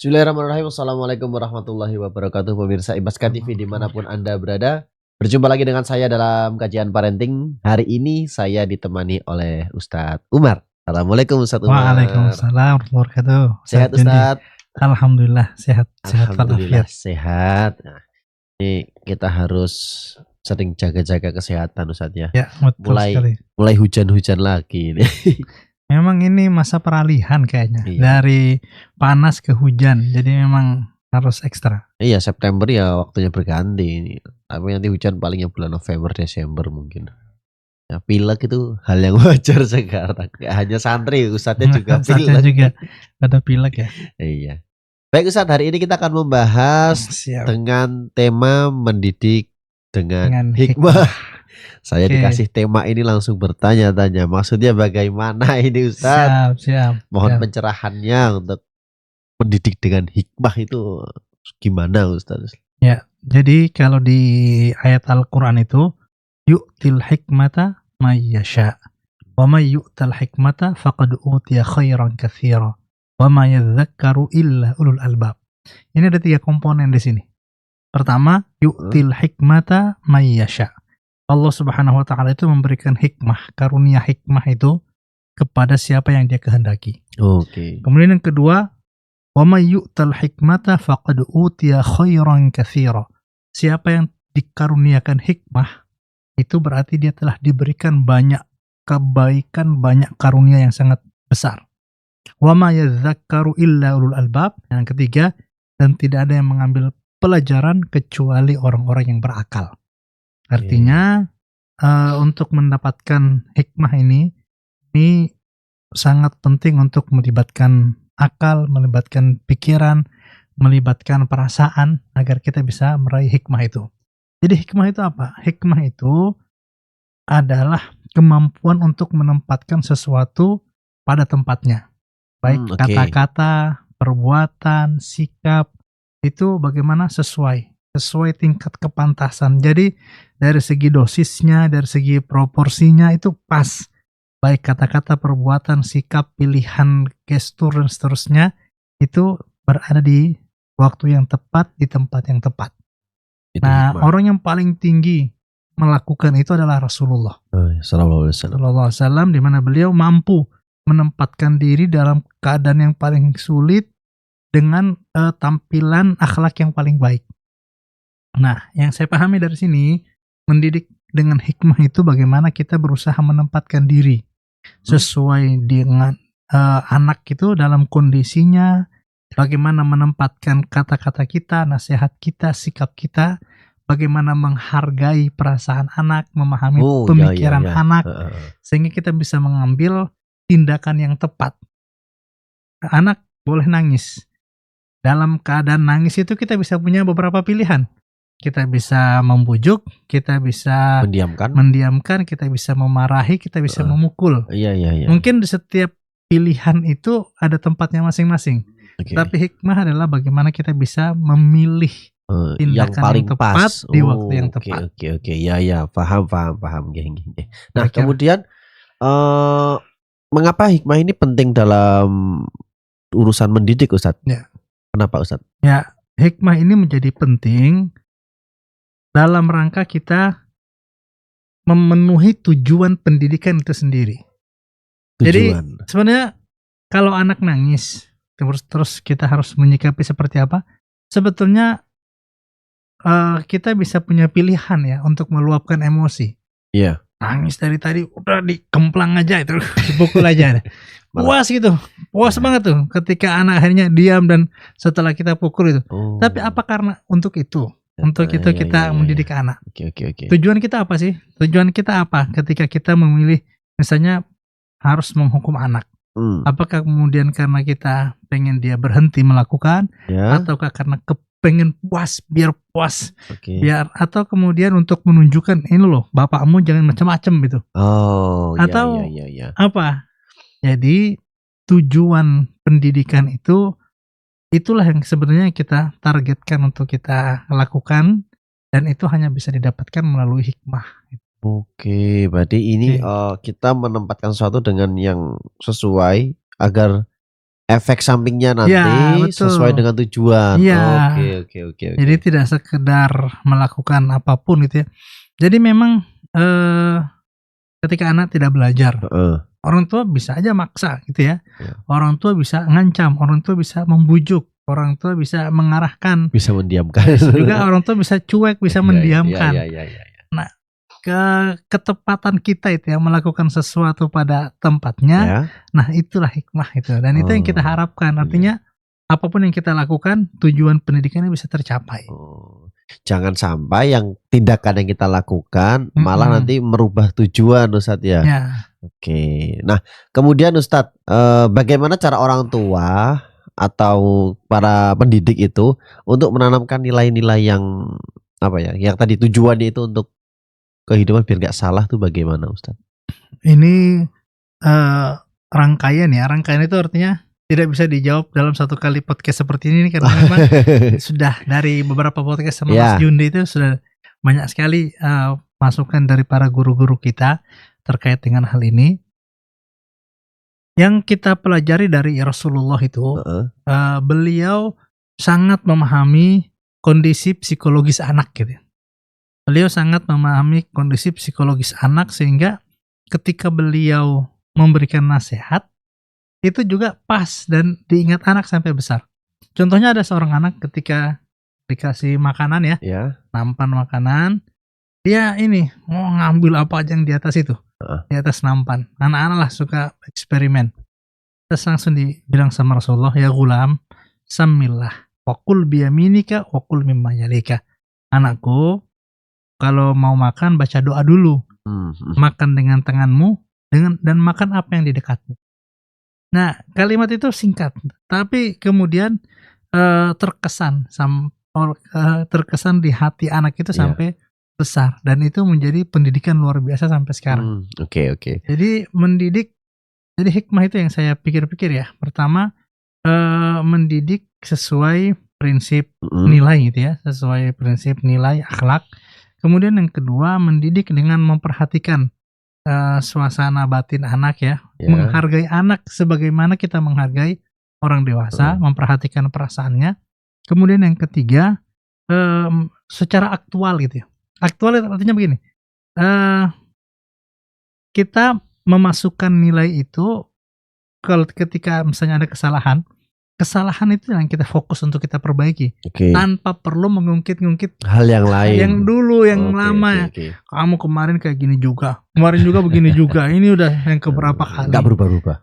Bismillahirrahmanirrahim. Assalamualaikum warahmatullahi wabarakatuh. Pemirsa Ibaska TV dimanapun Anda berada. Berjumpa lagi dengan saya dalam kajian parenting. Hari ini saya ditemani oleh Ustadz Umar. Assalamualaikum Ustadz Umar. Waalaikumsalam warahmatullahi wabarakatuh. Sehat Ustadz? Alhamdulillah sehat. Alhamdulillah sehat. Nah, ini kita harus sering jaga-jaga kesehatan Ustadz ya. Ya, betul sekali. Mulai hujan-hujan lagi nih. Memang ini masa peralihan kayaknya. Iya. Dari panas ke hujan. Jadi memang harus ekstra. Iya, September ya waktunya berganti. Tapi nanti hujan palingnya bulan November, Desember mungkin. Ya, pilek itu hal yang wajar sekarang. Gak hanya santri, Ustadznya juga pilek. Ustadznya juga pada pilek ya. Iya. Baik Ustadz, hari ini kita akan membahas dengan tema mendidik dengan hikmah. Saya dikasih tema ini langsung bertanya-tanya. Maksudnya bagaimana ini Ustadz? Siap. Mohon pencerahannya untuk mendidik dengan hikmah itu gimana Ustadz? Ya, jadi kalau di ayat Al-Quran itu yu'til hikmata may yasha wa may yu'tal hikmata faqad utiya khairan katsira wa ma yadhakkaru illa ulul albab. Ini ada 3 komponen di sini. Pertama, yu'til hikmata may yasha. Allah Subhanahu wa taala itu memberikan hikmah, karunia hikmah itu kepada siapa yang Dia kehendaki. Oke. Kemudian yang kedua, wa may yu'tal hikmata faqad utiya khairan katsira. Siapa yang dikaruniakan hikmah itu berarti dia telah diberikan banyak kebaikan, banyak karunia yang sangat besar. Wa ma yadhakkaru illa ulul albab. Yang ketiga, dan tidak ada yang mengambil pelajaran kecuali orang-orang yang berakal. Artinya untuk mendapatkan hikmah ini sangat penting untuk melibatkan akal, melibatkan pikiran, melibatkan perasaan agar kita bisa meraih hikmah itu. Jadi hikmah itu apa? Hikmah itu adalah kemampuan untuk menempatkan sesuatu pada tempatnya. Baik kata-kata, perbuatan, sikap, itu bagaimana sesuai tingkat kepantasan. Jadi dari segi dosisnya, dari segi proporsinya itu pas. Baik kata-kata, perbuatan, sikap, pilihan, gestur dan seterusnya itu berada di waktu yang tepat, di tempat yang tepat. Nah, orang yang paling tinggi melakukan itu adalah Rasulullah Sallallahu Alaihi Wasallam, di mana beliau mampu menempatkan diri dalam keadaan yang paling sulit dengan tampilan akhlak yang paling baik. Nah, yang saya pahami dari sini, mendidik dengan hikmah itu bagaimana kita berusaha menempatkan diri sesuai dengan anak itu dalam kondisinya, bagaimana menempatkan kata-kata kita, nasihat kita, sikap kita, bagaimana menghargai perasaan anak, memahami pemikiran anak, sehingga kita bisa mengambil tindakan yang tepat. Anak boleh nangis. Dalam keadaan nangis itu kita bisa punya beberapa pilihan. Kita bisa membujuk, kita bisa mendiamkan, kita bisa memarahi, kita bisa memukul. Iya. Mungkin di setiap pilihan itu ada tempatnya masing-masing. Tapi hikmah adalah bagaimana kita bisa memilih tindakan yang paling tepat di waktu yang tepat. Oke. Ya, paham. Nah, kemudian mengapa hikmah ini penting dalam urusan mendidik, Ustadz? Ya. Kenapa, Ustadz? Ya, hikmah ini menjadi penting dalam rangka kita memenuhi tujuan pendidikan itu sendiri. Jadi sebenarnya kalau anak nangis terus kita harus menyikapi seperti apa? Sebetulnya kita bisa punya pilihan ya untuk meluapkan emosi. Iya. Nangis dari tadi udah dikemplang aja itu, dipukul aja. Puas gitu, puas banget tuh ketika anak akhirnya diam dan setelah kita pukul itu. Tapi apa karena untuk itu? Untuk itu kita mendidik anak. Oke. Tujuan kita apa sih? Tujuan kita apa ketika kita memilih misalnya harus menghukum anak? Apakah kemudian karena kita pengen dia berhenti melakukan, ataukah karena pengen puas, biar puas, biar, atau kemudian untuk menunjukkan ini loh, bapakmu jangan macam-macam gitu. Atau apa? Jadi tujuan pendidikan itulah yang sebenarnya kita targetkan untuk kita lakukan, dan itu hanya bisa didapatkan melalui hikmah. Oke, berarti ini kita menempatkan sesuatu dengan yang sesuai agar efek sampingnya nanti Ya, betul. sesuai dengan tujuan. Iya. Oke. Jadi tidak sekedar melakukan apapun gitu ya. Jadi memang ketika anak tidak belajar, orang tua bisa aja maksa gitu ya. Orang tua bisa ngancam, orang tua bisa membujuk, orang tua bisa mengarahkan, bisa mendiamkan. juga orang tua bisa cuek, bisa mendiamkan. Iya. Nah, ketepatan kita itu yang melakukan sesuatu pada tempatnya, nah itulah hikmah itu. Dan itu yang kita harapkan. Artinya apapun yang kita lakukan, tujuan pendidikannya bisa tercapai. Jangan sampai yang tindakan yang kita lakukan malah nanti merubah tujuan, Ustadz ya. Oke. Nah, kemudian Ustadz, bagaimana cara orang tua atau para pendidik itu untuk menanamkan nilai-nilai yang apa ya? Yang tadi tujuannya itu untuk kehidupan biar nggak salah tuh bagaimana, Ustadz? Ini rangkaian ya. Rangkaian itu artinya tidak bisa dijawab dalam satu kali podcast seperti ini karena memang sudah dari beberapa podcast sama Mas Jundi itu sudah banyak sekali masukan dari para guru-guru kita terkait dengan hal ini. Yang kita pelajari dari Rasulullah itu, beliau sangat memahami kondisi psikologis anak gitu. Beliau sangat memahami kondisi psikologis anak sehingga ketika beliau memberikan nasihat itu juga pas dan diingat anak sampai besar. Contohnya ada seorang anak ketika dikasih makanan ya, nampan makanan, dia ini mau ngambil apa aja yang di atas itu, di atas nampan. Anak-anak lah suka eksperimen. Terus langsung dibilang sama Rasulullah, ya gulam, samillah, wakul biyaminika, wakul mimma yalika. Anakku, kalau mau makan baca doa dulu, makan dengan tanganmu, dan makan apa yang di dekatmu. Nah, kalimat itu singkat, tapi kemudian terkesan di hati anak itu sampai besar, dan itu menjadi pendidikan luar biasa sampai sekarang. Oke. Jadi mendidik, jadi hikmah itu yang saya pikir-pikir ya. Pertama, mendidik sesuai prinsip nilai gitu ya, sesuai prinsip nilai akhlak. Kemudian yang kedua, mendidik dengan memperhatikan suasana batin anak ya, menghargai anak sebagaimana kita menghargai orang dewasa, memperhatikan perasaannya. Kemudian yang ketiga, secara aktual gitu ya. Aktual artinya begini, kita memasukkan nilai itu kalau ketika misalnya ada kesalahan itu yang kita fokus untuk kita perbaiki, tanpa perlu mengungkit-ungkit hal yang lain, yang dulu, yang lama. Kamu kemarin kayak gini juga, kemarin juga begini juga, ini udah yang keberapa kali, nggak berubah-ubah.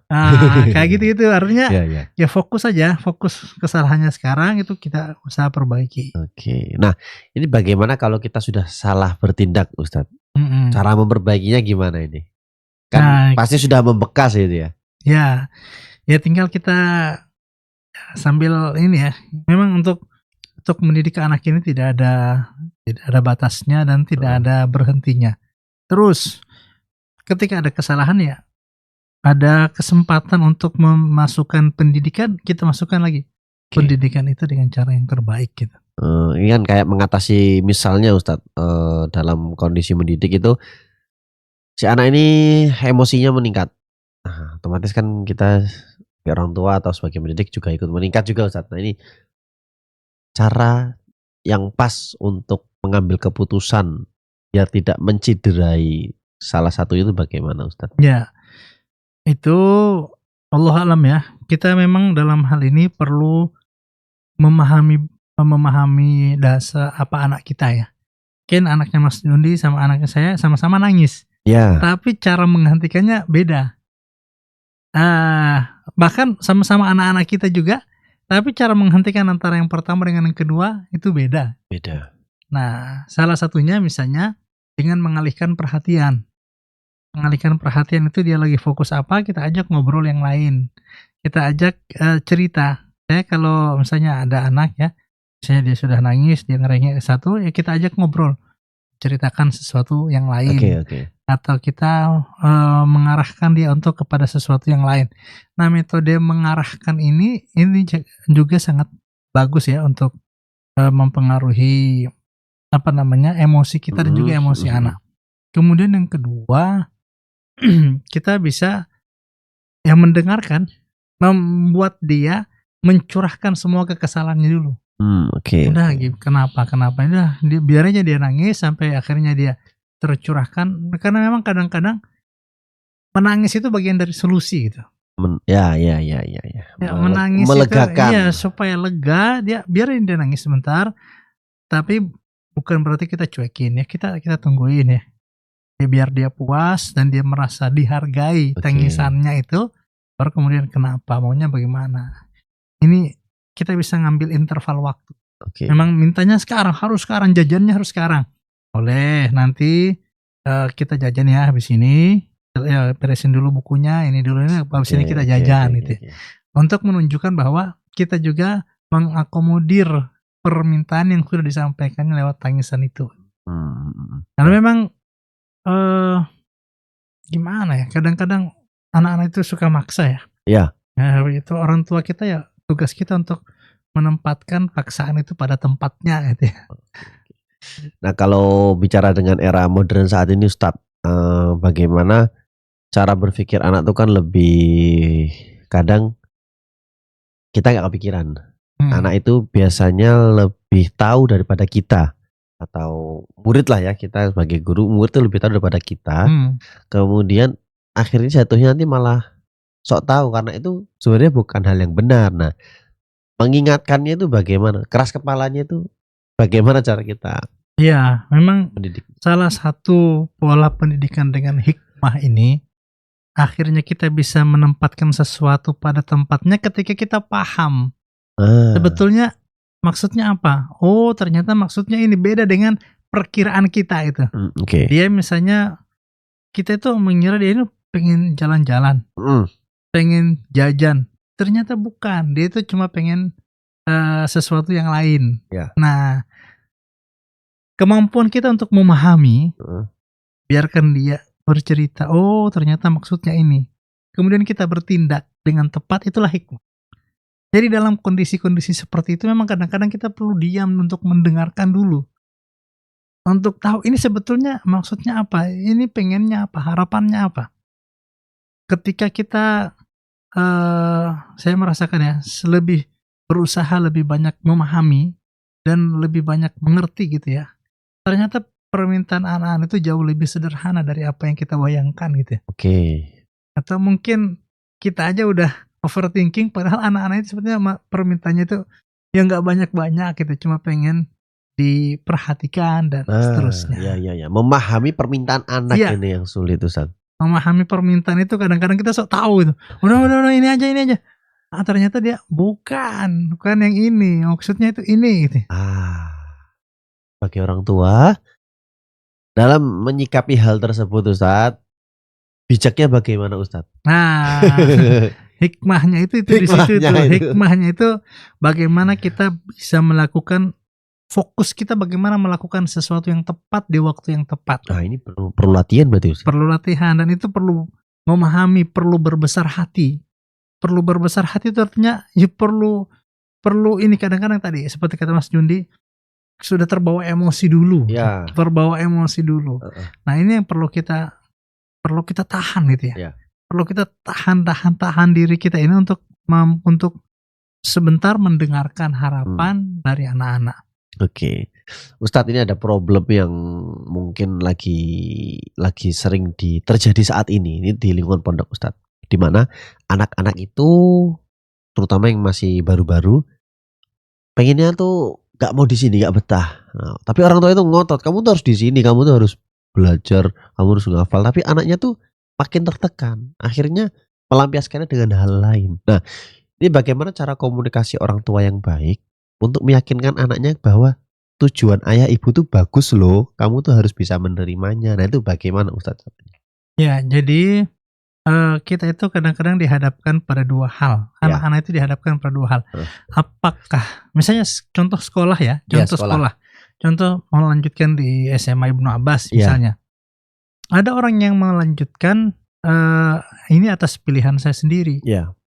Kayak gitu artinya ya fokus aja, fokus kesalahannya sekarang itu kita usaha perbaiki. Nah, ini bagaimana kalau kita sudah salah bertindak, Ustadz? Cara memperbaikinya gimana ini? Kan pasti sudah membekas itu ya. Ya tinggal kita sambil ini ya, memang untuk mendidik anak ini tidak ada batasnya dan tidak ada berhentinya. Terus ketika ada kesalahan ya ada kesempatan untuk memasukkan pendidikan, kita masukkan lagi pendidikan itu dengan cara yang terbaik gitu. Ini kan kayak mengatasi misalnya Ustadz, dalam kondisi mendidik itu si anak ini emosinya meningkat. Nah, otomatis kan kita orang tua atau sebagai pendidik juga ikut meningkat juga, Ustadz. Nah, ini cara yang pas untuk mengambil keputusan biar tidak menciderai salah satu itu bagaimana, Ustadz? Ya, itu Allah alam ya. Kita memang dalam hal ini perlu memahami dasar apa anak kita ya. Mungkin anaknya Mas Dundi sama anaknya saya sama-sama nangis. Tapi cara menghentikannya beda. Bahkan sama-sama anak-anak kita juga, tapi cara menghentikan antara yang pertama dengan yang kedua itu beda. Nah, salah satunya misalnya dengan mengalihkan perhatian. Mengalihkan perhatian itu dia lagi fokus apa, kita ajak ngobrol yang lain. Kita ajak cerita. Kalau misalnya ada anak ya, misalnya dia sudah nangis, dia ngerengek satu, ya kita ajak ngobrol. Ceritakan sesuatu yang lain. Atau kita mengarahkan dia untuk kepada sesuatu yang lain. Nah, metode mengarahkan ini juga sangat bagus ya untuk mempengaruhi emosi kita dan juga emosi anak. Kemudian yang kedua, kita bisa mendengarkan membuat dia mencurahkan semua kekesalannya dulu. Oke. Udah gitu, kenapa? Udah, biar aja dia nangis sampai akhirnya dia tercurahkan. Karena memang kadang-kadang menangis itu bagian dari solusi gitu. Ya. Menangis Melegakan. itu, supaya lega, biarin dia nangis sebentar. Tapi bukan berarti kita cuekin ya, kita tungguin ya. Biar dia puas dan dia merasa dihargai tangisannya itu, baru kemudian kenapa, maunya bagaimana. Ini kita bisa ngambil interval waktu. Memang mintanya harus sekarang, jajannya harus sekarang. Boleh, nanti kita jajan ya habis ini. Ya, beresin dulu bukunya, ini dulu, ini habis ini kita jajan gitu. Untuk menunjukkan bahwa kita juga mengakomodir permintaan yang sudah disampaikan lewat tangisan itu. Karena memang gimana ya, kadang-kadang anak-anak itu suka maksa ya. Iya. Nah, itu orang tua kita ya, tugas kita untuk menempatkan paksaan itu pada tempatnya gitu ya. Nah, kalau bicara dengan era modern saat ini Ustadz, bagaimana cara berpikir anak tuh kan lebih, kadang kita nggak kepikiran. Anak itu biasanya lebih tahu daripada kita, atau murid lah ya, kita sebagai guru, murid itu lebih tahu daripada kita. Kemudian akhirnya jatuhnya nanti malah sok tahu, karena itu sebenarnya bukan hal yang benar. Nah, mengingatkannya itu bagaimana? Keras kepalanya itu bagaimana cara kita? Iya, memang mendidik. Salah satu pola pendidikan dengan hikmah ini, akhirnya kita bisa menempatkan sesuatu pada tempatnya ketika kita paham. Sebetulnya maksudnya apa? Oh, ternyata maksudnya ini beda dengan perkiraan kita itu. Dia misalnya, kita itu mengira dia itu pengen jalan-jalan, pengen jajan. Ternyata bukan, dia itu cuma pengen sesuatu yang lain. Nah, kemampuan kita untuk memahami, biarkan dia bercerita, oh ternyata maksudnya ini. Kemudian kita bertindak dengan tepat, itulah hikmah. Jadi dalam kondisi-kondisi seperti itu memang kadang-kadang kita perlu diam untuk mendengarkan dulu. Untuk tahu ini sebetulnya maksudnya apa, ini pengennya apa, harapannya apa. Ketika kita, saya merasakan ya, lebih berusaha lebih banyak memahami dan lebih banyak mengerti gitu ya. Ternyata permintaan anak-anak itu jauh lebih sederhana dari apa yang kita bayangkan gitu ya. Atau mungkin kita aja udah overthinking, padahal anak-anak itu sebetulnya permintaannya itu yang nggak banyak-banyak gitu, cuma pengen diperhatikan dan seterusnya. Iya. Memahami permintaan anak ini yang sulit Ustaz. Memahami permintaan itu kadang-kadang kita sok tahu itu. Udah ini aja. Ternyata dia bukan yang ini, maksudnya itu ini gitu. Bagi orang tua dalam menyikapi hal tersebut Ustaz, bijaknya bagaimana Ustaz? Nah, hikmahnya itu di situ tuh. Hikmahnya itu bagaimana kita bisa melakukan, fokus kita bagaimana melakukan sesuatu yang tepat di waktu yang tepat. Nah, ini perlu latihan berarti Ustaz. Perlu latihan, dan itu perlu memahami, perlu berbesar hati. Perlu berbesar hati itu artinya ya perlu ini, kadang-kadang tadi seperti kata Mas Jundi, sudah terbawa emosi dulu. Terbawa emosi dulu. Nah, ini yang perlu kita tahan gitu ya. Perlu kita tahan diri kita ini untuk sebentar mendengarkan harapan dari anak-anak. Ustadz, ini ada problem yang mungkin lagi sering terjadi saat ini di lingkungan pondok Ustadz, di mana anak-anak itu, terutama yang masih baru-baru, pengennya tuh gak mau di sini, gak betah. Nah, tapi orang tua itu ngotot, kamu tuh harus di sini, kamu tuh harus belajar, kamu harus ngafal. Tapi anaknya tuh makin tertekan, akhirnya melampiaskannya dengan hal lain. Nah, ini bagaimana cara komunikasi orang tua yang baik untuk meyakinkan anaknya bahwa tujuan ayah ibu tuh bagus loh, kamu tuh harus bisa menerimanya. Nah, itu bagaimana Ustadz? Ya, jadi kita itu kadang-kadang dihadapkan pada dua hal. Anak-anak itu dihadapkan pada dua hal. Apakah, misalnya contoh sekolah ya, sekolah. Contoh melanjutkan di SMA Ibnu Abbas misalnya. Ada orang yang melanjutkan ini atas pilihan saya sendiri.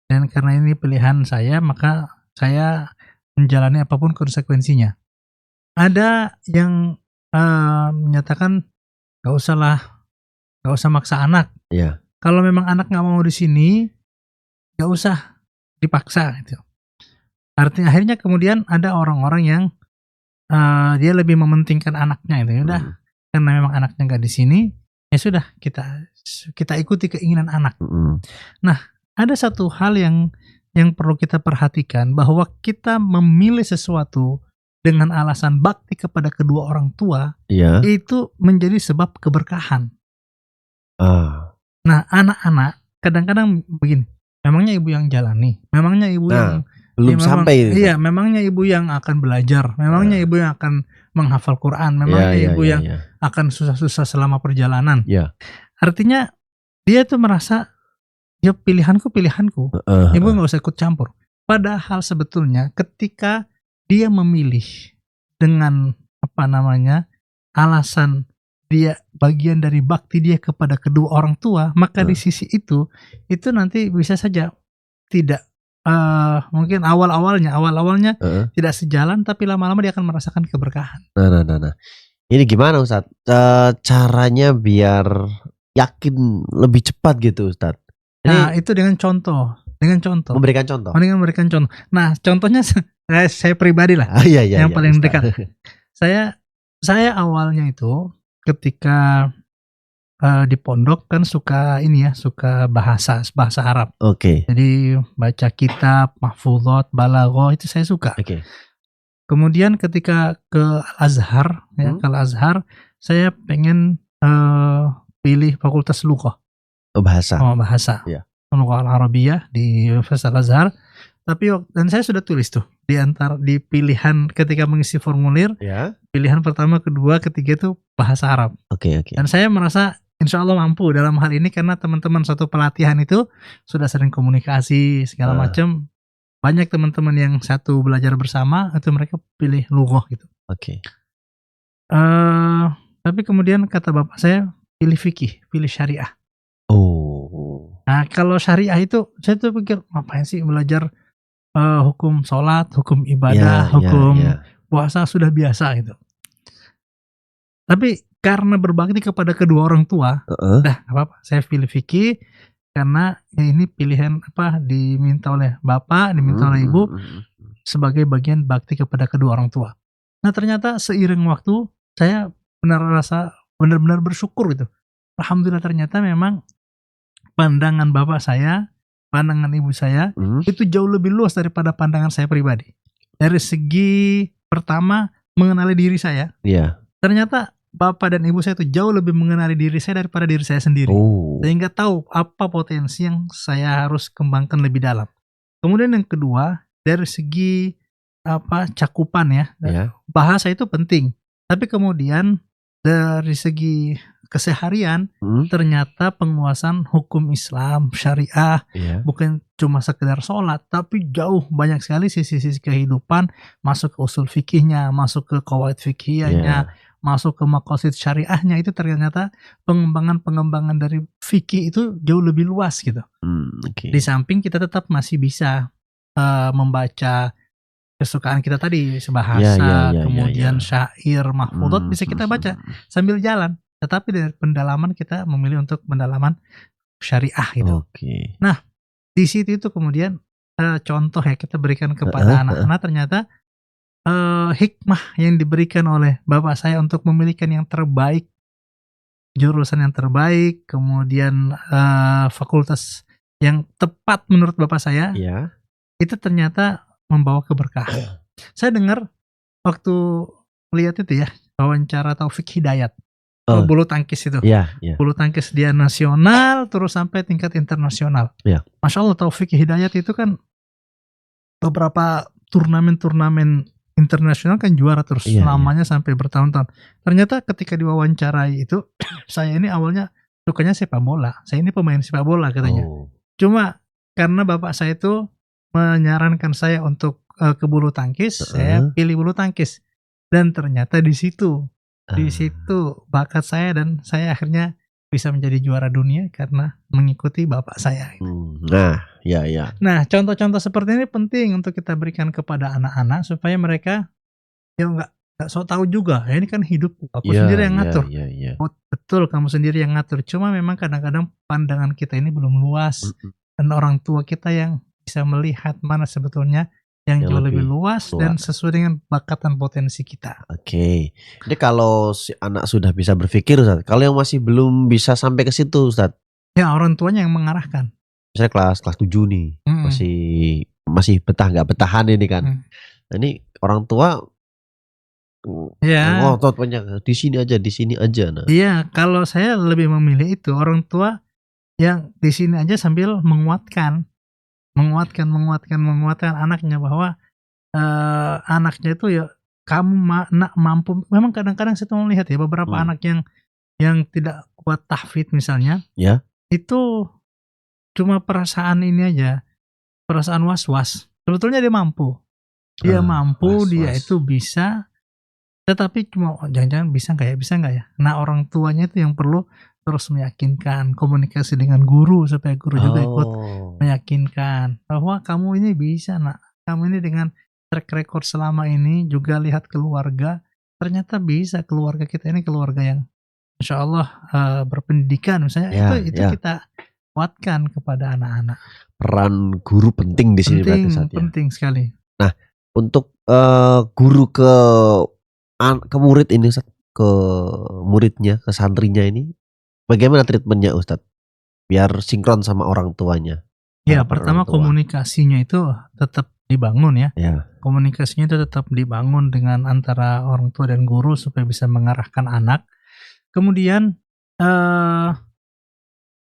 Dan karena ini pilihan saya, maka saya menjalani apapun konsekuensinya. Ada yang menyatakan gak usah maksa anak. Kalau memang anak nggak mau di sini, nggak usah dipaksa gitu. Artinya akhirnya kemudian ada orang-orang yang dia lebih mementingkan anaknya itu. Udah, karena memang anaknya nggak di sini, ya sudah kita ikuti keinginan anak. Nah, ada satu hal yang perlu kita perhatikan, bahwa kita memilih sesuatu dengan alasan bakti kepada kedua orang tua, itu menjadi sebab keberkahan. Nah, anak-anak kadang-kadang begini, memangnya ibu yang jalani, memangnya ibu yang belum sampai. Iya, memangnya ibu yang akan belajar, memangnya ibu yang akan menghafal Quran, memangnya ibu yang akan susah-susah selama perjalanan. Artinya dia tuh merasa ya pilihanku, ibu nggak usah ikut campur. Padahal sebetulnya ketika dia memilih dengan alasan dia bagian dari bakti dia kepada kedua orang tua, maka di sisi itu nanti bisa saja tidak mungkin awal-awalnya tidak sejalan, tapi lama-lama dia akan merasakan keberkahan. Nah. Ini gimana Ustadz? Caranya biar yakin lebih cepat gitu Ustadz? Nah, itu dengan contoh. Memberikan contoh. Nah, contohnya saya pribadi lah. Yang paling dekat. Saya awalnya itu ketika di pondok kan suka bahasa Arab. Jadi baca kitab, mahfudhot, balaghah itu saya suka. Kemudian ketika ke Al-Azhar, ke Al-Azhar, saya pengen pilih fakultas lughah. Bahasa. Lughah Al-Arabiyah di Universitas Al-Azhar. Dan saya sudah tulis tuh di pilihan ketika mengisi formulir. Pilihan pertama, kedua, ketiga itu bahasa Arab. Dan saya merasa insya Allah mampu dalam hal ini, karena teman-teman satu pelatihan itu sudah sering komunikasi segala macam. Banyak teman-teman yang satu belajar bersama, itu mereka pilih lughah gitu. Tapi kemudian kata bapak saya, pilih fikih, pilih syariah. Nah, kalau syariah itu saya tuh pikir ngapain sih belajar hukum sholat, hukum ibadah, hukum puasa, sudah biasa gitu. Tapi karena berbakti kepada kedua orang tua, dah apa-apa, saya pilih fikih karena ini pilihan diminta oleh bapak, diminta oleh ibu sebagai bagian bakti kepada kedua orang tua. Nah, ternyata seiring waktu saya benar-benar bersyukur gitu. Alhamdulillah, ternyata memang pandangan bapak saya, pandangan ibu saya itu jauh lebih luas daripada pandangan saya pribadi. Dari segi pertama mengenali diri saya, ternyata bapak dan ibu saya itu jauh lebih mengenali diri saya daripada diri saya sendiri. Sehingga tahu apa potensi yang saya harus kembangkan lebih dalam. Kemudian yang kedua, dari segi cakupan bahasa itu penting. Tapi kemudian dari segi keseharian, ternyata penguasaan hukum Islam, syariah, bukan cuma sekedar sholat, tapi jauh banyak sekali sisi-sisi kehidupan, masuk ke usul fikihnya, masuk ke qawaid fikihnya, masuk ke maqasid syariahnya. Itu ternyata pengembangan dari fikih itu jauh lebih luas gitu. Di samping kita tetap masih bisa membaca kesukaan kita tadi, bahasa, kemudian syair, mahfudhot bisa kita baca sambil jalan. Tetapi dari pendalaman kita memilih untuk pendalaman syariah gitu. Nah, di situ itu kemudian contoh kita berikan kepada anak-anak, ternyata hikmah yang diberikan oleh bapak saya untuk memilihkan yang terbaik, jurusan yang terbaik, kemudian fakultas yang tepat menurut bapak saya, itu ternyata membawa keberkahan. Saya dengar waktu lihat itu wawancara Taufik Hidayat, bulu tangkis itu, bulu tangkis dia nasional terus sampai tingkat internasional. Masya Allah, Taufik Hidayat itu kan beberapa turnamen internasional kan juara terus, lamanya sampai bertahun-tahun. Ternyata ketika diwawancarai itu, saya ini awalnya sukanya sepak bola, saya ini pemain sepak bola katanya. Cuma karena bapak saya itu menyarankan saya untuk ke bulu tangkis, saya pilih bulu tangkis. Dan ternyata di situ bakat saya, dan saya akhirnya bisa menjadi juara dunia karena mengikuti bapak saya. Nah, contoh-contoh seperti ini penting untuk kita berikan kepada anak-anak supaya mereka nggak so tahu juga. Ini kan hidupku, aku sendiri yang ngatur. Betul, kamu sendiri yang ngatur. Cuma memang kadang-kadang pandangan kita ini belum luas, dan orang tua kita yang bisa melihat mana sebetulnya yang jauh lebih luas dan sesuai dengan bakat dan potensi kita. Oke. Jadi kalau si anak sudah bisa berpikir, Ustaz, kalau yang masih belum bisa sampai ke situ, Ustaz, ya orang tuanya yang mengarahkan. Misalnya kelas 7 nih, masih nggak betahan ini kan. Nah, ini orang tua ngotot banyak, di sini aja. Nah. Iya, kalau saya lebih memilih itu orang tua yang di sini aja sambil menguatkan anaknya bahwa anaknya itu ya kamu mampu. Memang kadang-kadang saya tuh melihat ya beberapa anak yang tidak kuat tahfidz misalnya, itu cuma perasaan ini aja, perasaan was-was. Sebetulnya dia mampu, dia itu bisa. Tetapi cuma jangan-jangan bisa nggak ya? Nah orang tuanya itu yang perlu terus meyakinkan, komunikasi dengan guru supaya guru juga ikut meyakinkan bahwa kamu ini bisa, nak. Kamu ini dengan track record selama ini juga lihat keluarga, ternyata bisa. Keluarga kita ini keluarga yang insya Allah berpendidikan misalnya, itu kita kuatkan kepada anak-anak. Peran guru penting di sini berarti, penting sekali. Nah, untuk guru ke murid ini, Ustaz, ke muridnya, ke santrinya ini, bagaimana treatmentnya, Ustadz? Biar sinkron sama orang tuanya. Ya, pertama komunikasinya itu tetap dibangun ya. Komunikasinya itu tetap dibangun dengan antara orang tua dan guru supaya bisa mengarahkan anak. Kemudian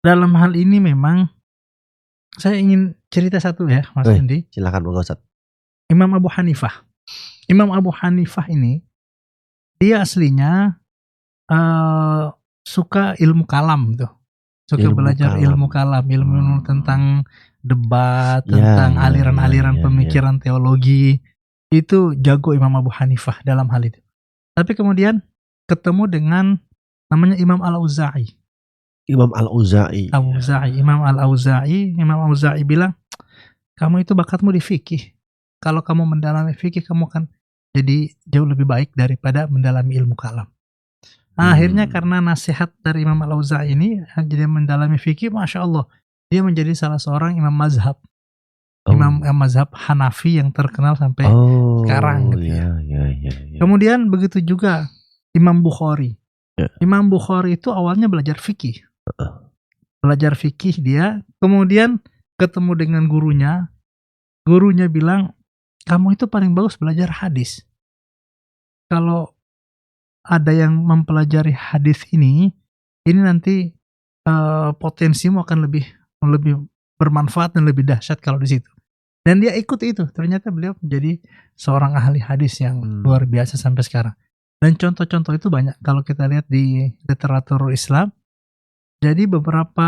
dalam hal ini memang saya ingin cerita satu ya, Mas Indi. Silakan, Ustaz. Imam Abu Hanifah ini dia aslinya suka ilmu kalam tuh. Suka belajar ilmu kalam, ilmu tentang debat, tentang aliran-aliran pemikiran teologi. Itu jago Imam Abu Hanifah dalam hal itu. Tapi kemudian ketemu dengan namanya Imam Al-Auza'i. Imam Al-Auza'i bilang, kamu itu bakatmu di fikih. Kalau kamu mendalami fikih, kamu akan jadi jauh lebih baik daripada mendalami ilmu kalam. Akhirnya karena nasihat dari Imam Al-Auza'i ini, jadi mendalami fikih, Masya Allah, dia menjadi salah seorang imam mazhab. Imam mazhab Hanafi yang terkenal sampai sekarang. Gitu ya. Kemudian begitu juga Imam Bukhari. Imam Bukhari itu awalnya belajar fikih. Dia, kemudian ketemu dengan gurunya. Gurunya bilang, kamu itu paling bagus belajar hadis. Kalau ada yang mempelajari hadis ini nanti potensimu akan lebih bermanfaat dan lebih dahsyat kalau di situ. Dan dia ikut itu. Ternyata beliau menjadi seorang ahli hadis yang luar biasa sampai sekarang. Dan contoh-contoh itu banyak kalau kita lihat di literatur Islam. Jadi beberapa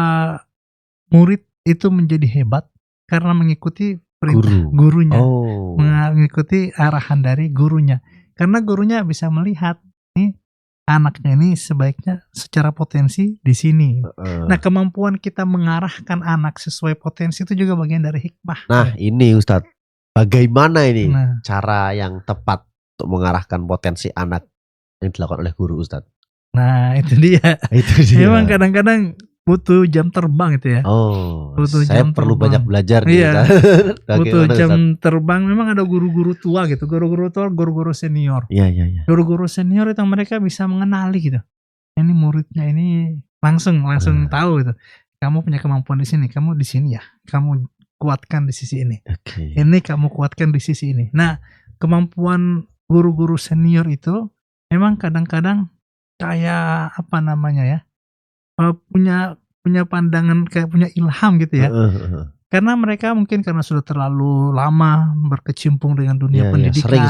murid itu menjadi hebat karena mengikuti perintah gurunya, mengikuti arahan dari gurunya. Karena gurunya bisa melihat nih anaknya ini sebaiknya secara potensi di sini. Nah, kemampuan kita mengarahkan anak sesuai potensi itu juga bagian dari hikmah. Nah, ini Ustadz, bagaimana ini cara yang tepat untuk mengarahkan potensi anak yang dilakukan oleh guru, Ustadz? Nah, itu dia. Memang kadang-kadang butuh jam terbang itu ya. Butuh saya jam perlu terbang. Banyak belajar nih. Iya. Butuh jam terbang. Memang ada guru-guru tua gitu. Guru-guru tua, guru-guru senior. Iya. Guru-guru senior itu mereka bisa mengenali gitu. Ini muridnya ini langsung tahu gitu. Kamu punya kemampuan di sini, kamu di sini ya. Kamu kuatkan di sisi ini. Ini kamu kuatkan di sisi ini. Nah, kemampuan guru-guru senior itu memang kadang-kadang kayak apa namanya ya? Punya pandangan kayak punya ilham gitu ya. Karena mereka mungkin karena sudah terlalu lama berkecimpung dengan dunia pendidikan,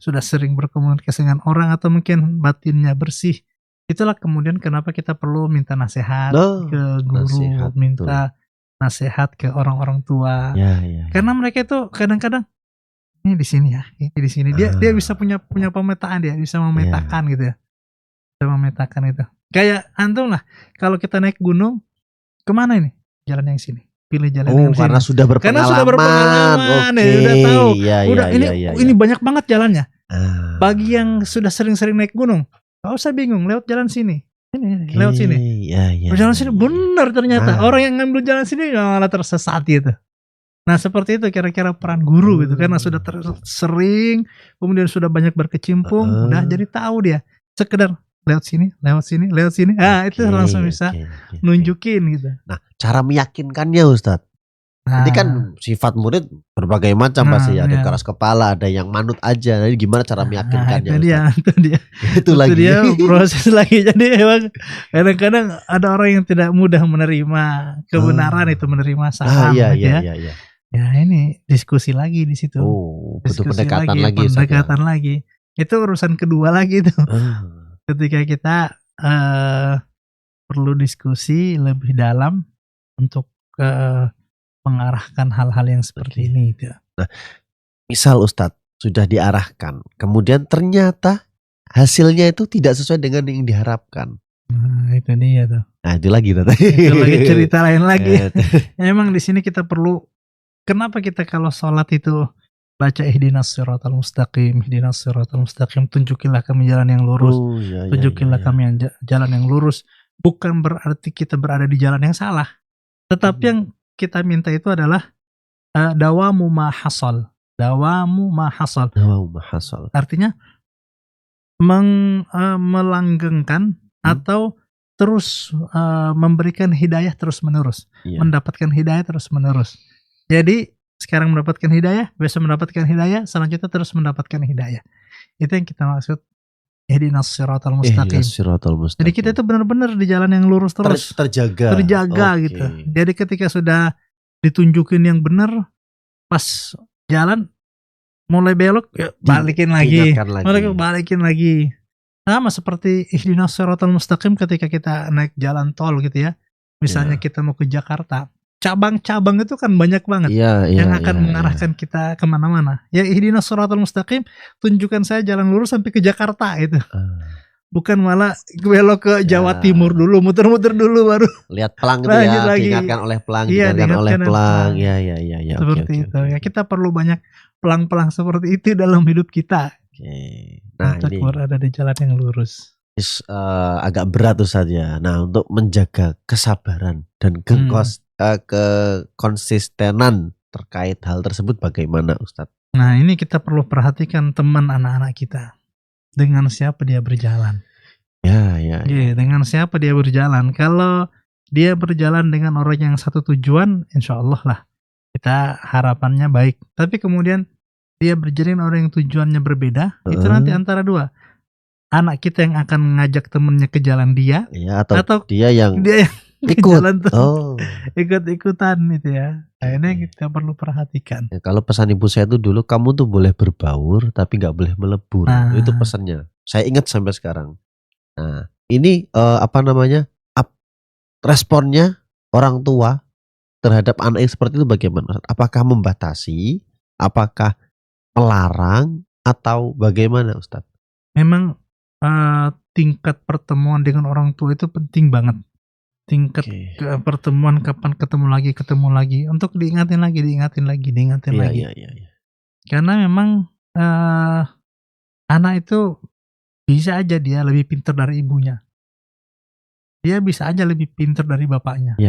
sudah sering berkomunikasi dengan orang atau mungkin batinnya bersih. Itulah kemudian kenapa kita perlu minta nasihat ke guru, minta nasihat ke orang-orang tua. Karena mereka itu kadang-kadang ini di sini ya, ini di sini. Dia bisa punya pemetaan, dia bisa memetakan gitu ya. Bisa memetakan itu. Kayak antum lah, kalau kita naik gunung, kemana ini? Jalan yang sini. Pilih jalan yang sini. Karena sudah berpengalaman. Udah tahu. Ini banyak banget jalannya. Bagi yang sudah sering-sering naik gunung, gak usah bingung, lewat jalan sini. Ini lewat sini. Jalan sini benar ternyata. Orang yang ngambil jalan sini malah tersesat gitu. Nah seperti itu kira-kira peran guru gitu karena sudah sering, kemudian sudah banyak berkecimpung, udah jadi tahu dia. Sekedar lewat sini. Itu langsung bisa nunjukin gitu. Nah cara meyakinkannya Ustadz. Ini kan sifat murid berbagai macam pasti ada yang keras kepala, ada yang manut aja. Jadi gimana cara meyakinkannya? Itu dia. Dia proses lagi. Jadi emang kadang-kadang ada orang yang tidak mudah menerima kebenaran itu, menerima saran iya. Ya ini diskusi lagi di situ. Butuh pendekatan lagi. Itu urusan kedua lagi tuh. Ketika kita perlu diskusi lebih dalam untuk mengarahkan hal-hal yang seperti ini gitu. Nah, misal Ustadz sudah diarahkan, kemudian ternyata hasilnya itu tidak sesuai dengan yang diharapkan. Nah, itu dia tuh. Nah, itu lagi tuh. Itu lagi cerita lain lagi. Emang di sini kita perlu, kenapa kita kalau sholat itu baca ihdinas siratal mustaqim, tunjukilah kami jalan yang lurus, tunjukilah kami jalan yang lurus. Bukan berarti kita berada di jalan yang salah, tetapi yang kita minta itu adalah dawamu ma hasal. Artinya melanggengkan atau terus memberikan hidayah terus menerus, mendapatkan hidayah terus menerus. Jadi sekarang mendapatkan hidayah, besok mendapatkan hidayah, selanjutnya terus mendapatkan hidayah. Itu yang kita maksud ihdinas siratal mustaqim. Jadi kita itu benar-benar di jalan yang lurus terus, terjaga gitu. Jadi ketika sudah ditunjukin yang benar, pas jalan mulai belok, balikin lagi. Sama seperti ihdinas siratal mustaqim ketika kita naik jalan tol gitu ya. Misalnya kita mau ke Jakarta, cabang-cabang itu kan banyak banget yang akan mengarahkan kita kemana-mana. Ya ihdinas siratal mustaqim, tunjukkan saya jalan lurus sampai ke Jakarta itu. Bukan malah belok ke Jawa Timur dulu, muter-muter dulu baru lihat pelang itu diingatkan oleh pelang, Ya. Seperti itu. Ya kita perlu banyak pelang-pelang seperti itu dalam hidup kita. Nah, untuk berada di jalan yang lurus. Agak berat Ustaz ya. Nah, untuk menjaga kesabaran dan kekonsistenan terkait hal tersebut bagaimana Ustaz? Nah, ini kita perlu perhatikan teman anak-anak kita. Dengan siapa dia berjalan. Ya. Dengan siapa dia berjalan. Kalau dia berjalan dengan orang yang satu tujuan, insya Allah lah kita harapannya baik. Tapi kemudian dia berjalan orang yang tujuannya berbeda, itu nanti antara dua. Anak kita yang akan mengajak temennya ke jalan dia, atau dia yang ikut ikut-ikutan gitu ya. Nah, ini kita perlu perhatikan. Ya, kalau pesan ibu saya itu dulu, kamu tuh boleh berbaur tapi nggak boleh melebur. Itu pesannya. Saya ingat sampai sekarang. Nah, ini responnya orang tua terhadap anak yang seperti itu bagaimana? Apakah membatasi? Apakah melarang? Atau bagaimana Ustadz? Memang tingkat pertemuan dengan orang tua itu penting banget. Tingkat pertemuan kapan ketemu lagi untuk diingatin lagi. Karena memang anak itu bisa aja dia lebih pintar dari ibunya, dia bisa aja lebih pintar dari bapaknya.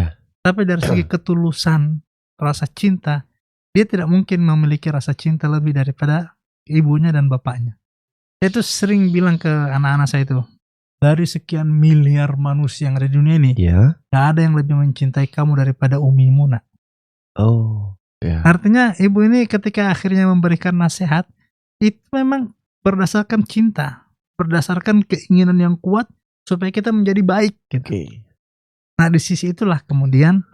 Tapi dari segi ketulusan rasa cinta, dia tidak mungkin memiliki rasa cinta lebih daripada ibunya dan bapaknya. Saya itu sering bilang ke anak-anak saya itu, dari sekian miliar manusia yang ada di dunia ini, gak ada yang lebih mencintai kamu daripada umimu, nak. Artinya ibu ini ketika akhirnya memberikan nasihat, itu memang berdasarkan cinta, berdasarkan keinginan yang kuat supaya kita menjadi baik. Gitu. Nah di sisi itulah kemudian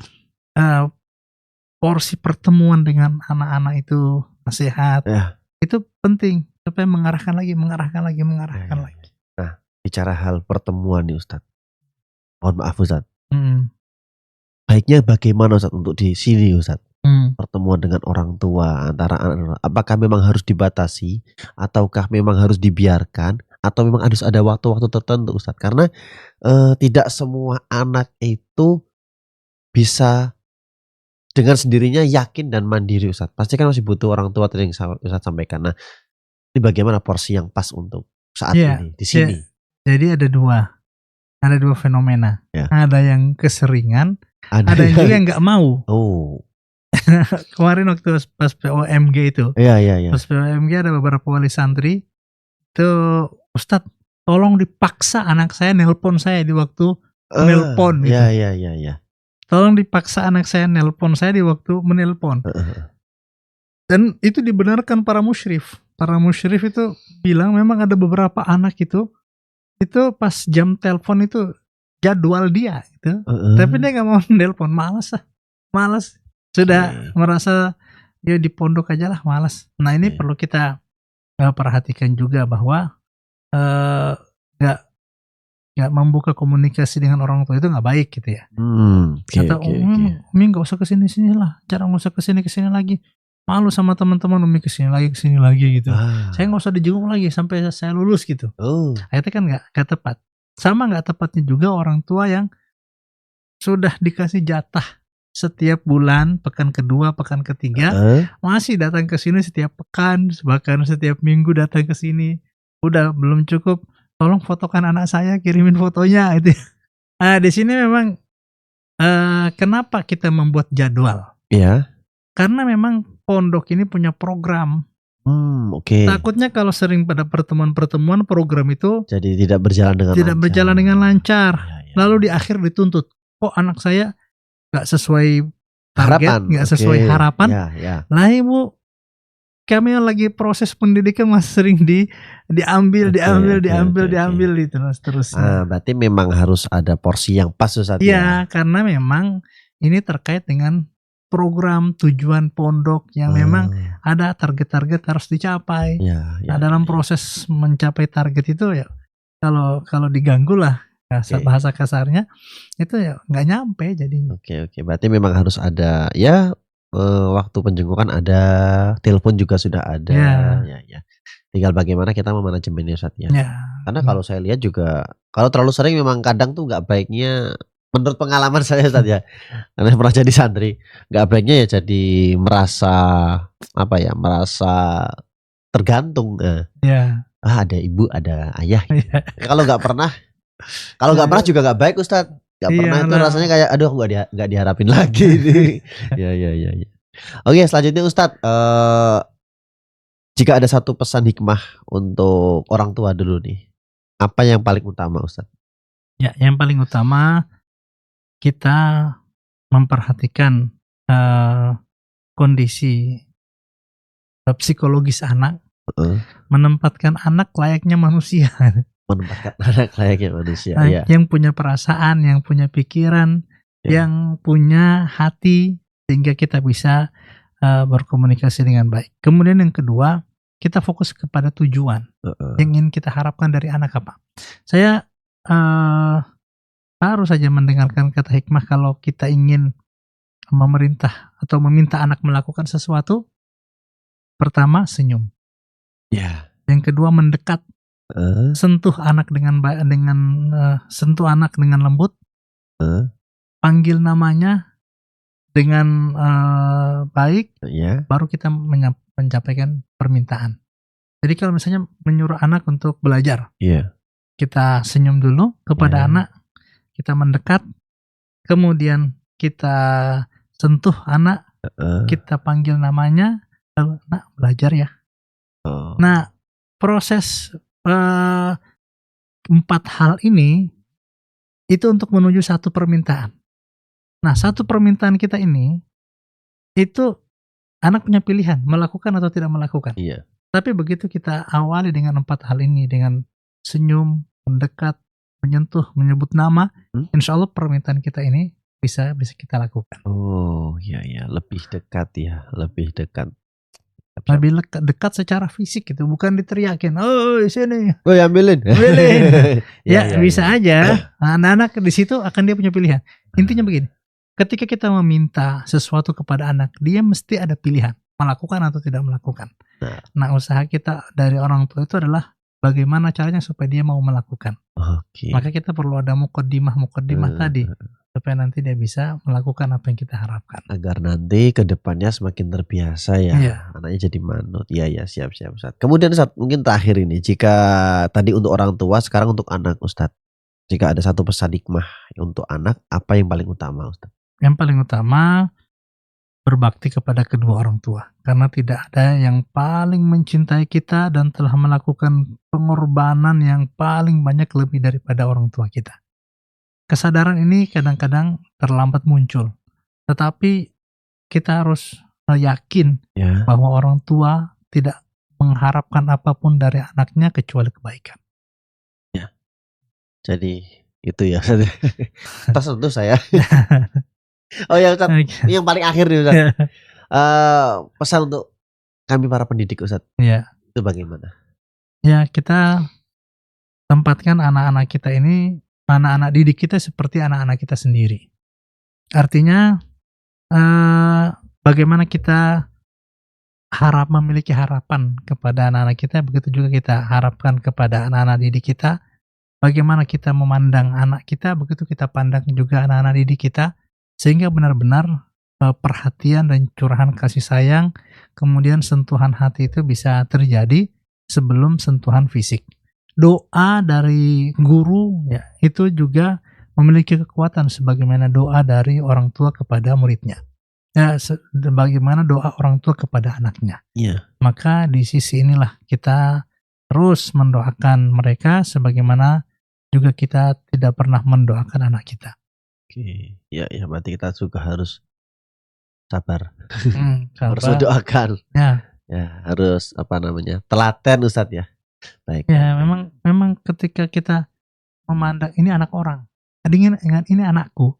porsi pertemuan dengan anak-anak itu, nasihat, itu penting supaya mengarahkan lagi. Nah, bicara hal pertemuan nih Ustadz, mohon maaf Ustadz, baiknya bagaimana Ustadz untuk di sini Ustadz? Pertemuan dengan orang tua antara anak-anak, apakah memang harus dibatasi ataukah memang harus dibiarkan atau memang harus ada waktu-waktu tertentu Ustadz? Karena tidak semua anak itu bisa dengan sendirinya yakin dan mandiri Ustadz. Pasti kan masih butuh orang tua tadi yang Ustadz sampaikan. Nah, ini bagaimana porsi yang pas untuk saat ini di sini? Jadi ada dua fenomena. Ada yang keseringan, ada yang juga yang nggak mau. Kemarin waktu pas POMG itu, Iya, iya, iya. pas POMG ada beberapa wali santri itu, Ustadz tolong dipaksa anak saya nelpon saya di waktu nelpon gitu. Iya, iya, iya, iya. Tolong dipaksa anak saya nelpon saya di waktu menelpon. Dan itu dibenarkan para musyrif. Para musyrif itu bilang memang ada beberapa anak itu pas jam telepon itu jadwal dia gitu. Tapi dia nggak mau nelpon, malas. Sudah merasa ya di pondok aja lah, malas. Nah ini perlu kita perhatikan juga bahwa nggak membuka komunikasi dengan orang tua itu nggak baik gitu ya. Kata Umi nggak usah kesini lah, jarang nggak usah kesini lagi. Malu sama teman-teman, Umi kesini lagi gitu. Saya nggak usah dijenguk lagi sampai saya lulus gitu. Akhirnya kan nggak tepat. Sama nggak tepatnya juga orang tua yang sudah dikasih jatah setiap bulan, pekan kedua, pekan ketiga, masih datang ke sini setiap pekan, bahkan setiap minggu datang ke sini. Udah belum cukup, tolong fotokan anak saya, kirimin fotonya itu. Nah, di sini memang kenapa kita membuat jadwal? Iya. Karena memang pondok ini punya program. Takutnya kalau sering pada pertemuan-pertemuan program itu jadi tidak berjalan dengan lancar. Lalu di akhir dituntut, kok anak saya nggak sesuai target, nggak sesuai harapan. Lah ibu, kami lagi proses pendidikan masih sering diambil gitu seterusnya. Berarti memang harus ada porsi yang pas Ustaz. Iya, karena memang ini terkait dengan program tujuan pondok yang memang ada target-target harus dicapai. Nah, dalam proses mencapai target itu ya kalau diganggu lah bahasa kasarnya itu ya nggak nyampe jadinya. Oke. Berarti memang harus ada waktu penjengkukan ada, telepon juga sudah ada. Ya. Tinggal bagaimana kita memanajemennya Ustaz ya. Karena kalau saya lihat juga kalau terlalu sering memang kadang tuh nggak baiknya. Menurut pengalaman saya Ustaz ya, karena pernah jadi santri, nggak baiknya ya jadi merasa tergantung. Ada ibu, ada ayah. Kalau nggak pernah juga nggak baik Ustaz. Nggak pernah itu rasanya kayak aduh nggak diharapin lagi. Ya. Oke, selanjutnya Ustaz, jika ada satu pesan hikmah untuk orang tua dulu nih, apa yang paling utama Ustaz? Ya, yang paling utama kita memperhatikan kondisi psikologis anak, menempatkan anak layaknya manusia. Yang punya perasaan, yang punya pikiran, yang punya hati, sehingga kita bisa berkomunikasi dengan baik. Kemudian yang kedua, kita fokus kepada tujuan yang ingin kita harapkan dari anak apa. Saya baru saja mendengarkan kata hikmah kalau kita ingin memerintah atau meminta anak melakukan sesuatu, pertama senyum. Yang kedua mendekat, sentuh anak dengan lembut, panggil namanya dengan baik, baru kita mencapaikan permintaan. Jadi kalau misalnya menyuruh anak untuk belajar, kita senyum dulu kepada anak. Kita mendekat, kemudian kita sentuh anak, kita panggil namanya, lalu nak belajar ya. Nah, proses 4 hal ini itu untuk menuju satu permintaan. Nah, satu permintaan kita ini itu anak punya pilihan melakukan atau tidak melakukan. Tapi begitu kita awali dengan 4 hal ini, dengan senyum, mendekat, menyentuh, menyebut nama, insya Allah permintaan kita ini bisa kita lakukan. Lebih dekat ya, lebih dekat. Lebih dekat secara fisik gitu, bukan diteriakin, oh sini, ambilin. Bisa aja. Anak-anak di situ akan dia punya pilihan. Intinya begini, ketika kita meminta sesuatu kepada anak, dia mesti ada pilihan, melakukan atau tidak melakukan. Nah, usaha kita dari orang tua itu adalah bagaimana caranya supaya dia mau melakukan. Maka kita perlu ada mukaddimah tadi supaya nanti dia bisa melakukan apa yang kita harapkan. Agar nanti ke depannya semakin terbiasa ya. Anaknya jadi manut. Iya, siap Ustaz. Kemudian Ustaz, mungkin terakhir ini, jika tadi untuk orang tua, sekarang untuk anak Ustaz. Jika ada satu pesan hikmah untuk anak, apa yang paling utama Ustaz? Yang paling utama berbakti kepada kedua orang tua. Karena tidak ada yang paling mencintai kita dan telah melakukan pengorbanan yang paling banyak lebih daripada orang tua kita. Kesadaran ini kadang-kadang terlambat muncul. Tetapi kita harus yakin Ya. bahwa orang tua tidak mengharapkan apapun dari anaknya kecuali kebaikan. Jadi itu ya. Tersentuh saya. Oh ya Ustaz, ini yang paling akhir nih Ustaz. Pesan untuk kami para pendidik Ustaz. Ya. Itu bagaimana? Ya, kita tempatkan anak-anak kita ini, anak-anak didik kita seperti anak-anak kita sendiri. Artinya bagaimana kita memiliki harapan kepada anak-anak kita, begitu juga kita harapkan kepada anak-anak didik kita. Bagaimana kita memandang anak kita, begitu kita pandang juga anak-anak didik kita, sehingga benar-benar perhatian dan curahan kasih sayang, kemudian sentuhan hati itu bisa terjadi sebelum sentuhan fisik. Doa dari guru ya itu juga memiliki kekuatan sebagaimana doa dari orang tua kepada muridnya. Ya, bagaimana doa orang tua kepada anaknya. Iya. Maka di sisi inilah kita terus mendoakan mereka sebagaimana juga kita tidak pernah mendoakan anak kita. Oke, ya berarti kita juga harus sabar. Harus mendoakan. Ya, harus telaten Ustadz ya. Baik. Ya, memang ketika kita memandang ini anak orang, dengan ini anakku,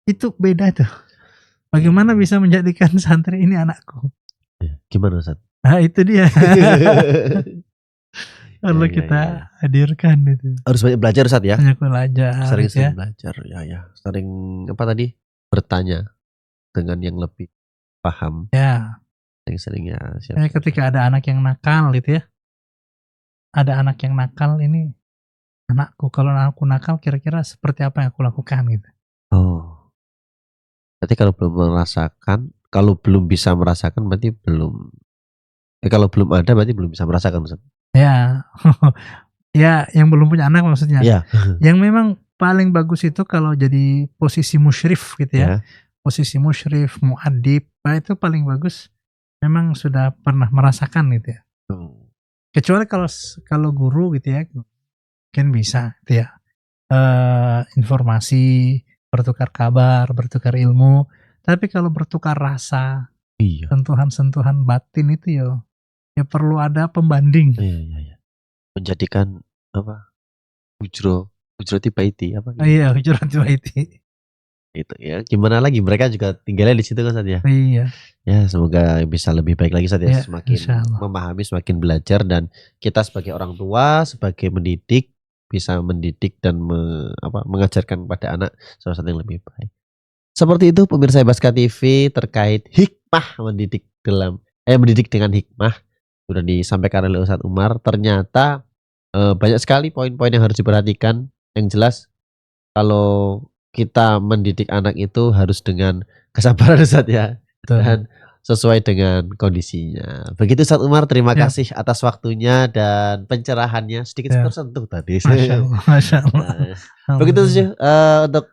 itu beda tuh. Bagaimana bisa menjadikan santri ini anakku? Ya, gimana Ustadz? Nah, itu dia. Perlu kita hadirkan itu. Harus banyak belajar Ustadz ya. Banyak belajar. Sering belajar ya. Sering bertanya dengan yang lebih paham. Ya. Sering ya. Ketika ada anak yang nakal gitu ya. Ada anak yang nakal, ini anakku. Kalau anakku nakal, kira-kira seperti apa yang aku lakukan gitu. Oh. Berarti kalau belum bisa merasakan berarti belum. Kalau belum ada berarti belum bisa merasakan Ustaz. Ya. Ya, yang belum punya anak maksudnya. Ya. Yang memang paling bagus itu kalau jadi posisi musyrif gitu ya. Posisi musyrif, muadib, itu paling bagus memang sudah pernah merasakan gitu ya. Kecuali kalau guru gitu ya, mungkin bisa gitu ya. Informasi, bertukar kabar, bertukar ilmu. Tapi kalau bertukar rasa, sentuhan-sentuhan batin itu ya perlu ada pembanding. Iya. Menjadikan hujrati baiti apa? Iya, hujrati baiti. Itu ya, gimana lagi, mereka juga tinggalnya di situ kan Ustaz ya. Iya. Ya, semoga bisa lebih baik lagi Ustaz ya, semakin memahami, semakin belajar, dan kita sebagai orang tua, sebagai mendidik bisa mendidik dan mengajarkan kepada anak sesuatu yang lebih baik. Seperti itu pemirsa Baska TV terkait hikmah mendidik dengan hikmah sudah disampaikan oleh Ustadz Umar. Ternyata banyak sekali poin-poin yang harus diperhatikan. Yang jelas kalau kita mendidik anak itu harus dengan kesabaran Ustadz ya. Dan sesuai dengan kondisinya. Begitu Ustadz Umar, terima kasih atas waktunya dan pencerahannya, sedikit tersentuh tadi. Masya Allah. Begitu saja untuk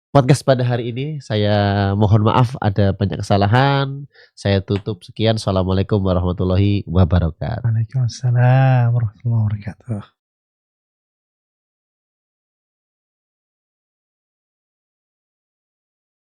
podcast pada hari ini. Saya mohon maaf ada banyak kesalahan. Saya tutup sekian. Assalamualaikum warahmatullahi wabarakatuh. Waalaikumsalam warahmatullahi wabarakatuh.